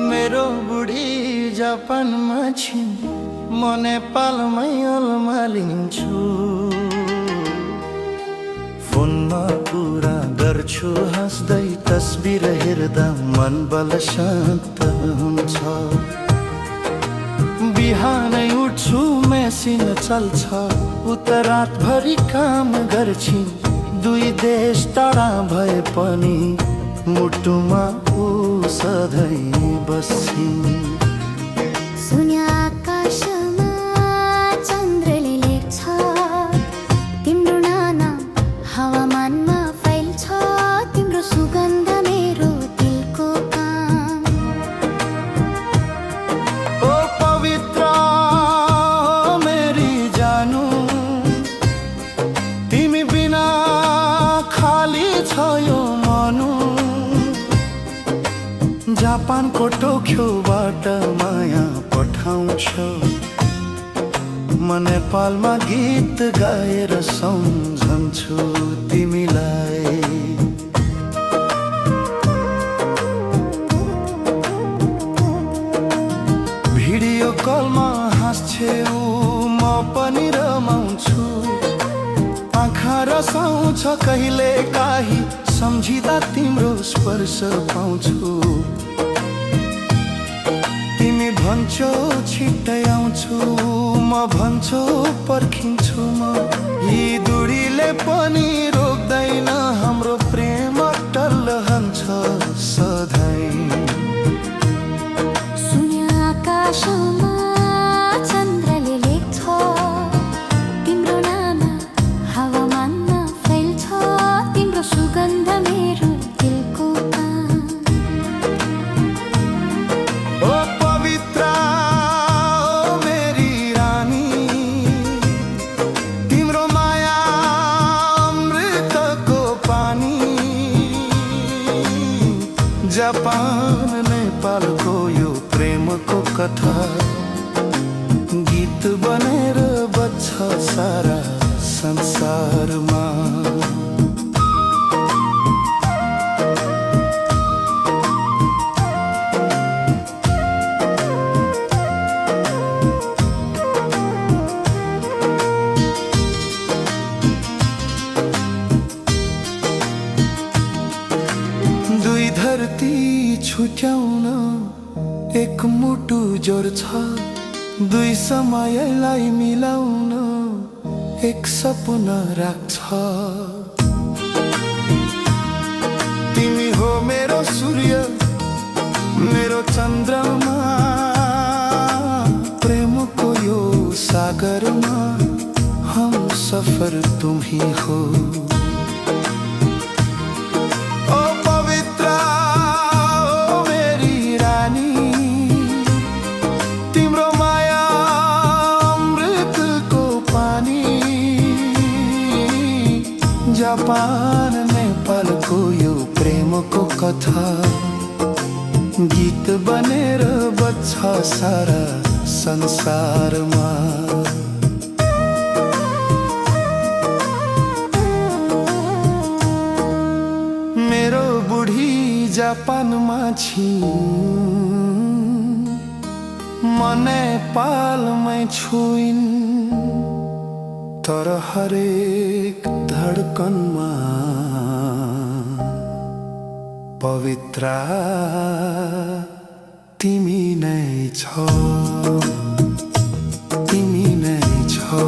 मेरो बुढी जापानमा छिन्, म नेपालमै अल्मालिन्छु। फोनमा कुरा गर्छु हाँस्दै, तस्बिर हेर्दा मन बल शान्त हुन्छ। बिहानै उठ्छु मेसिन चल्छ, उता रातभरि काम गर्छिन्। दुई देश टाढा भए पनि मुटुमा ऊ सधैँ बस्छिन्। सुन्या आकाशमा चन्द्रले लेख्छ तिम्रो नाम, हावामानमा फैल्छ तिम्रो सुगन्ध मेरो दिलको काम। ओ पवित्र मेरी जानु, तिमी बिना खाली छ यो मनु। जापानको टोक्योबाट माया पठाउँछु, म नेपालमा गीत गाएर सम्झन्छु तिमीलाई। भिडियो कलमा हाँस्छेउ म पनि रमाउँछु। आँखा रसाउँछ कहिले काहीँ, सम्झिँदा तिम्रो स्पर्श पाउँछु। तिमी भन्छौ छिट्टै आउँछु, म भन्छौ पर्खिन्छु म। यी दूरीले पनि रोक्दैन हाम्रो प्रेम अटल रहन्छ सधैँ। सुन्या आकाशमा चन्द्रले लेख्छ तिम्रो नाम, हावामानमा फैल्छ तिम्रो सुगन्ध मेरो दिलको काम। ओ पवित्र मेरी रानी, तिम्रो माया अमृतको पानी। जापान नेपालको यो प्रेमको कथा गीत बनेर बज्छ सारा संसारमा। दुई धरती छुट्याउन एक मुटु जोड्छ, दुई समयलाई मिलाउन एक सपना राख्छ। तिमी हो मेरो सूर्य, मेरो चन्द्रमा। प्रेमको यो सागरमा हम सफर तुम ही हो। ओ पवित्र मेरी रानी, तिम्रो माया अमृतको पानी। जापान नेपालको यो प्रेमको कथा गीत बनेर बज्छ सारा संसारमा। मेरो बुढी जापानमा छिन्, म नेपालमै छुइन्। तर हरेक धडकनमा पवित्र तिमी नै छौ, तिमी नै छौ।